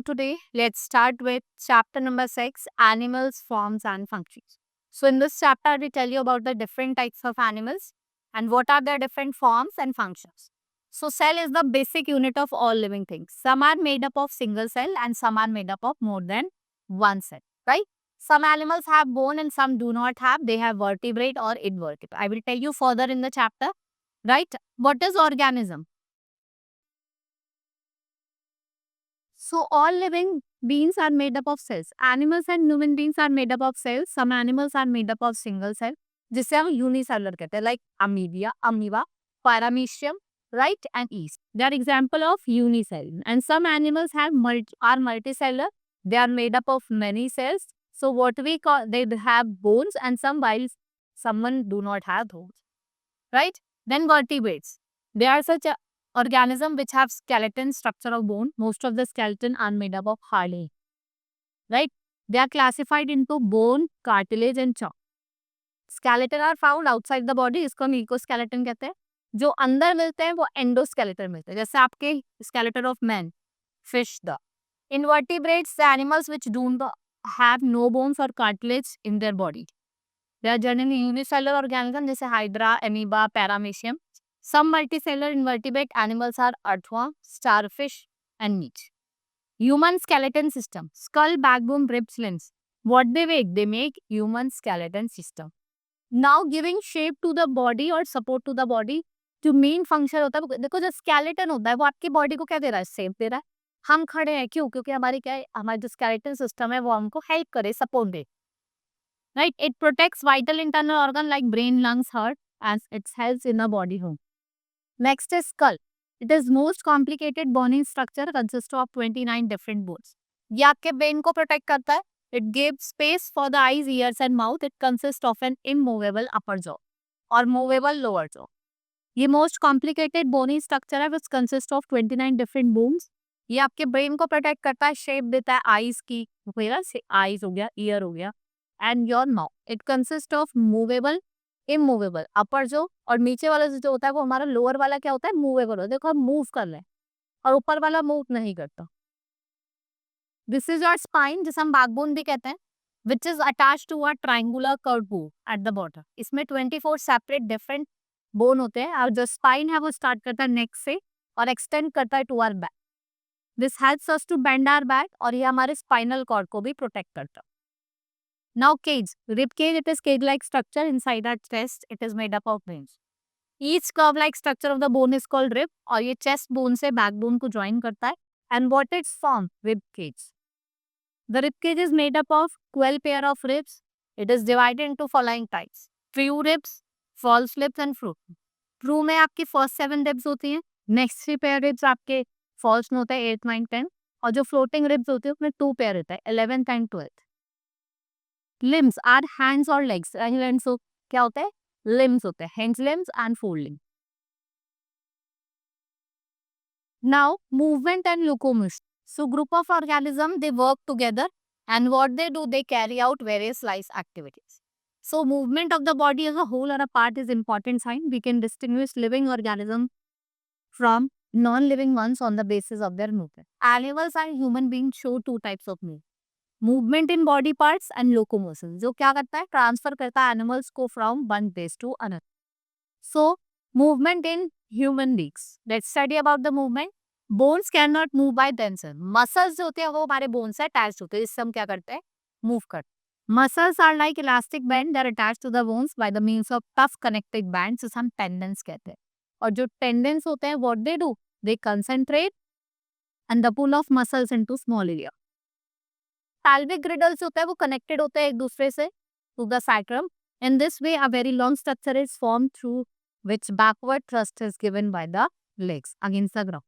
today let's start with chapter number 6, animals, forms and functions. So in this chapter I will tell you about the different types of animals and what are their different forms and functions. So cell is the basic unit of all living things. Some are made up of single cell and some are made up of more than one cell, right? Some animals have bone and some do not have. They have vertebrate or invertebrate. I will tell you further in the chapter, right? What is organism? So all living beings are made up of cells. Animals and human beings are made up of cells. Some animals are made up of single cell, जिसे हम unicellular कहते हैं, like amoeba, paramecium, right, and yeast. They are example of unicellular. And some animals are multicellular. They are made up of many cells. So what we call, they have bones, and while someone do not have bones, right? Then vertebrates. They are such a organism which have skeleton structure of bone. Most of the skeleton are made up of hard, right? They are classified into bone, cartilage and jaw. Skeleton are found outside the body, इसको हम ecosskeleton कहते हैं. जो अंदर मिलते हैं वो endoskeleton मिलते हैं, जैसे आपके skeleton of man, fish. The invertebrates, the animals which do not have no bones or cartilage in their body. They are generally unicellular organisms, जैसे hydra, amoeba, paramecium. Some multicellular invertebrate animals are earthworm, starfish, and meat. Human skeleton system: skull, backbone, ribs, limbs. What they make? They make human skeleton system. Now giving shape to the body or support to the body, जो main function होता है, देखो जो skeleton होता है वो आपकी body को क्या दे रहा है? शेप दे रहा है. हम खड़े हैं क्यों? क्योंकि हमारी क्या है, हमारा जो स्केलेटन सिस्टम है वो हमको हेल्प करे, support they, right? It protects vital internal organ like brain, lungs, heart, and it helps in the body home. Next is skull. It is most complicated bony structure, consists of 29 different bones. ये आपके brain को protect करता है. It gives space for the eyes, ears and mouth. It consists of an immovable upper jaw or movable lower jaw. ये most complicated bony structure है which consists of 29 different bones. ये आपके brain को protect करता है, shape देता है eyes की, eyes हो गया, ear हो गया, and your mouth. It consists of movable, immovable, upper jaw, और नीचे वाला जो होता है वो हमारा lower वाला क्या होता है? Movable होता है. देखो हम move कर रहे हैं और ऊपर वाला move नहीं करता. This is your spine, जिसे हम backbone भी कहते हैं, which is attached to a triangular curved bone at the bottom. इसमें 24 separate different bone होते हैं और जो spine है वो start करता है neck से और extend करता है to our back. This helps us to bend our back और ये हमारे spinal cord को भी protect करता है. Now cage, rib cage, it is cage-like structure inside our chest. It is made up of bones. Each curve-like structure of the bone is called rib और ये chest bone से backbone को join करता है. And what its form? Rib cage. The rib cage is made up of 12 pair of ribs. It is divided into following types: true ribs, false ribs and true. True में आपकी first 7 ribs होती हैं. Next 3 pair ribs आपके false में होता है 8, 9, 10. और जो floating ribs होती है उसमें 2 pair रहता है 11th and 12th. Limbs are hands or legs. Hands so क्या होता है? Limbs होते हैं. Hands, limbs and forelimb. Now movement and locomotion. So group of organisms, they work together and what they do, they carry out various life activities. So movement of the body as a whole or a part is important sign. We can distinguish living organisms from non-living ones on the basis of their movement. Animals and human beings show two types of movement. Movement in body parts and locomotion. जो क्या करता है? Transfer करता है animals को from one place to another. So movement in human beings. Let's study about the movement. Bones cannot move by themselves. Muscles जो होते हैं वो हमारे bones से attached होते हैं, जिससे हम क्या करते हैं? Move करते हैं. Muscles are like elastic band. They are attached to the bones by the means of tough connected bands, जिसे हम tendons कहते हैं. और जो tendons होते हैं, what they do? They concentrate and the pull of muscles into small area. Pelvic girdles होता है वो connected होते हैं एक दूसरे से to the sacrum. In this way, a very long structure is formed through which backward thrust is given by the legs against the ground.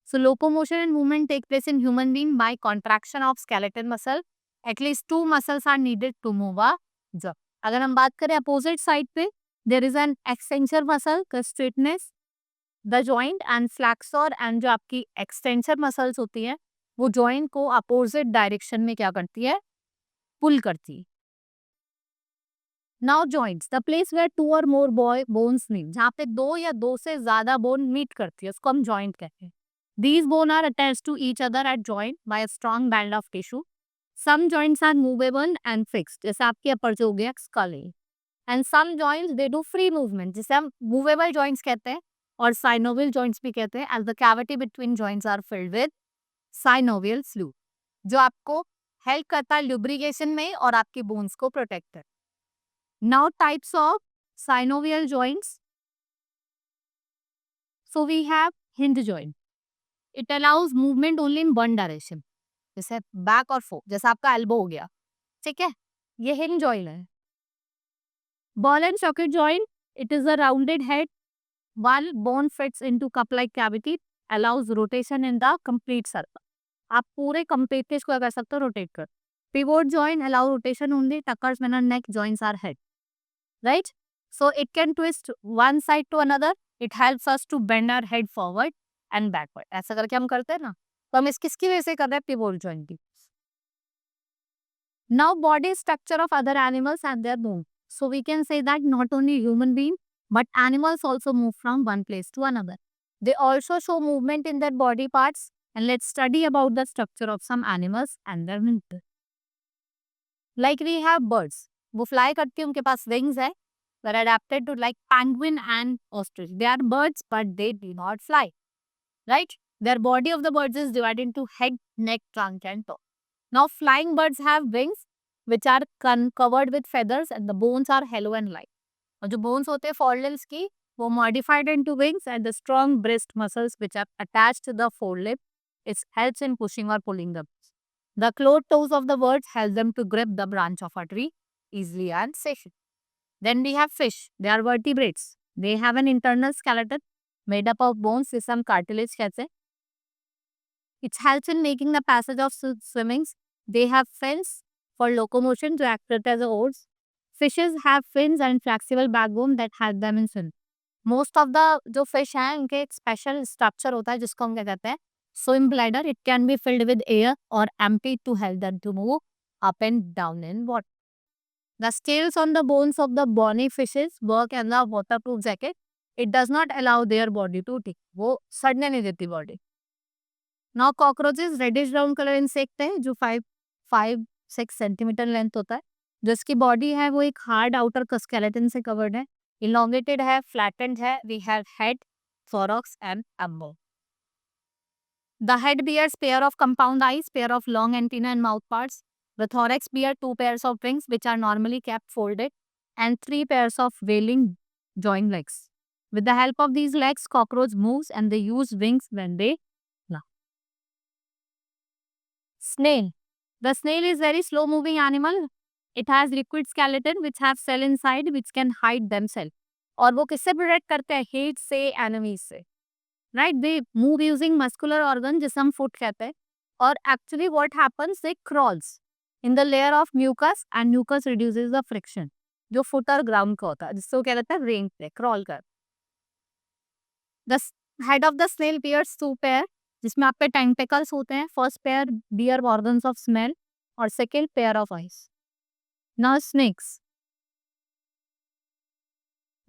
So locomotion and movement take place in human being by contraction of skeletal muscle. At least 2 muscles are needed to move a jaw. अगर हम बात करें opposite side पे, there is an extensor muscle का straightness, the joint and flexor, and जो आपकी extensor muscles होती है वो joint को opposite direction में क्या करती है? pull करती है. Now joints, the place where 2 or more bones meet, जहाँ पे 2 या 2 से ज्यादा बोन मीट करती है उसको हम joint कहते हैं. These bones are attached to each other at joint by a strong band of tissue. Some joints are movable and fixed, जैसे आपकी अपर जो हो गया skull है. And some joints they do free movement, जिसे हम movable joints कहते हैं और synovial joints भी कहते हैं. As the cavity between joints are filled with synovial fluid, जो आपको हेल्प करता है lubrication में और आपकी bones को protect कर. Now types of synovial joints. So we have hinge joint. It allows movement only in one direction. जैसे बैक और फोर, जैसे आपका एल्बो हो गया, ठीक है, ये हिंज जॉइंट है. Ball and socket joint, it is a rounded head, one bone fits into cup like cavity, allows rotation in the complete circle. आप पूरे कंप्लीट इसको क्या कर सकते हो, रोटेट कर. Pivot joint allow rotation only, tuckers when neck joints are head, right. So it can twist one side to another, it helps us to bend our head forward and backward. ऐसा करके हम करते हैं ना, तो हम इस किसकी वजह से कर रहे हैं, पिवोट जॉइंट की. Now body structure of other animals and their bone. So we can say that not only human being but animals also move from one place to another. They also show movement in their body parts, and let's study about the structure of some animals and their movement. Like we have birds. वो fly करती हैं, उनके पास wings है. They're adapted to like penguin and ostrich. They are birds but they do not fly. Right? Their body of the birds is divided into head, neck, trunk and top. Now flying birds have wings which are covered with feathers and the bones are hollow and light. और जो bones होते हैं forelimbs की, वो modified into wings, and the strong breast muscles which are attached to the forelimb, it helps in pushing or pulling them. The clawed toes of the birds help them to grip the branch of a tree easily and safely. Then we have fish. They are vertebrates. They have an internal skeleton made up of bones with some cartilage कहते हैं. It helps in making the passage of swimmings. They have fins for locomotion to act as oars. Fishes have fins and flexible backbone that help them in swim. Most of the जो fish हैं उनके एक special structure होता है जिसको हम क्या कहते हैं, swim bladder. It can be filled with air or empty to help them to move up and down in water. The scales on the bones of the bony fishes work as a waterproof jacket. It does not allow their body to tick. वो सड़ने नहीं देती body. Now cockroaches reddish brown colour insect है जो 5-6 centimetre length होता है. जो इसकी बॉडी है वो एक हार्ड आउटर स्केलेटन से कवर्ड है, इलोंगेटेड है, फ्लैटेंड है. We have head, thorax and abdomen. The head bears pair of compound eyes, pair of long antennae and mouth parts. The thorax bears 2 pairs of wings which are normally kept folded and 3 pairs of wailing joint legs. With the help of these legs, cockroach moves and they use wings when they fly. Snail. The snail is very slow moving animal. It has liquid skeleton which have cell inside which can hide themselves. और वो किससे protect करते हैं, heat से, enemies से, right. They move using muscular organ जिसे हम foot कहते हैं. और actually what happens, they crawls in the layer of mucus and mucus reduces the friction, जो फुट और ग्राउंड का होता है, जिससे वो क्या रहता है, रेंग पे क्रॉल कर. The head of the snail bears 2 pair जिसमें आपके टेंटिकल्स होते हैं. First pair bear organs of smell और second pair of eyes.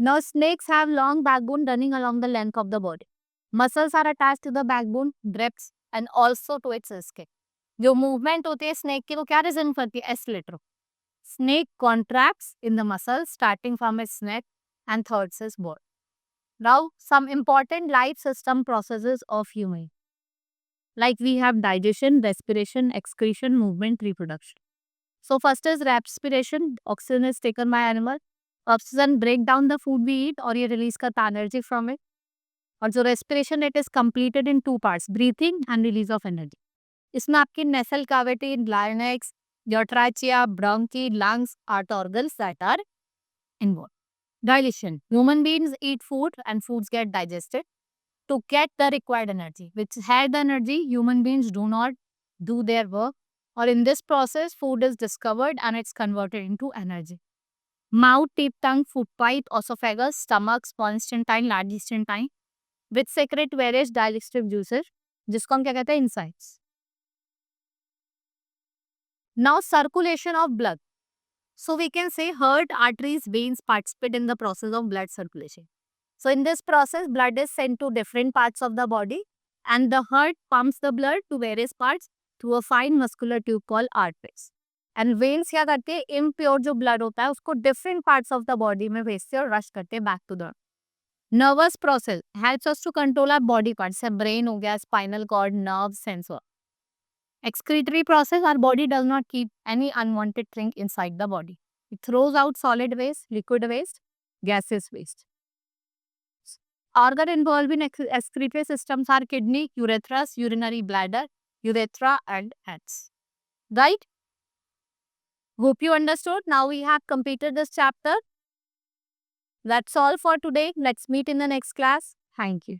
Now snakes have long backbone running along the length of the body. Muscles are attached to the backbone, ribs and also to its skin. जो movement होती है snake की वो क्या represent करती है, S letter. Snake contracts in the muscles starting from its neck and thirds its body. Now some important life system processes of human. Like we have digestion, respiration, excretion, movement, reproduction. So first is respiration. Oxygen is taken by animal. Oxygen break down the food we eat और ये release करता energy from it. और जो respiration it is completed in 2 parts, breathing and release of energy. इसमें आपकी nasal cavity, larynx, your trachea, bronchi, lungs are the organs that are involved. Digestion. Human beings eat food and foods get digested to get the required energy. Which had the energy, human beings do not do their work. Or in this process, food is discovered and it's converted into energy. Mouth, teeth, tongue, food pipe, esophagus, stomach, small intestine, large intestine, which secrete various digestive juices, जिसको हम क्या कहते हैं, insides. Now circulation of blood. So we can say heart, arteries, veins participate in the process of blood circulation. So in this process, blood is sent to different parts of the body and the heart pumps the blood to various parts through a fine muscular tube called arteries. And veins क्या करते हैं, impure जो blood होता है उसको different parts of the body में भेजते हैं और रश करते हैं back to the nervous process helps us to control our body parts, brain हो गया, spinal cord, nerve, sensor. Excretory process, our body does not keep any unwanted thing inside the body. It throws out solid waste, liquid waste, gaseous waste. Organ involved in excretory systems are kidney, urethras, urinary bladder, urethra and heads. Right? Hope you understood. Now we have completed this chapter. That's all for today. Let's meet in the next class. Thank you.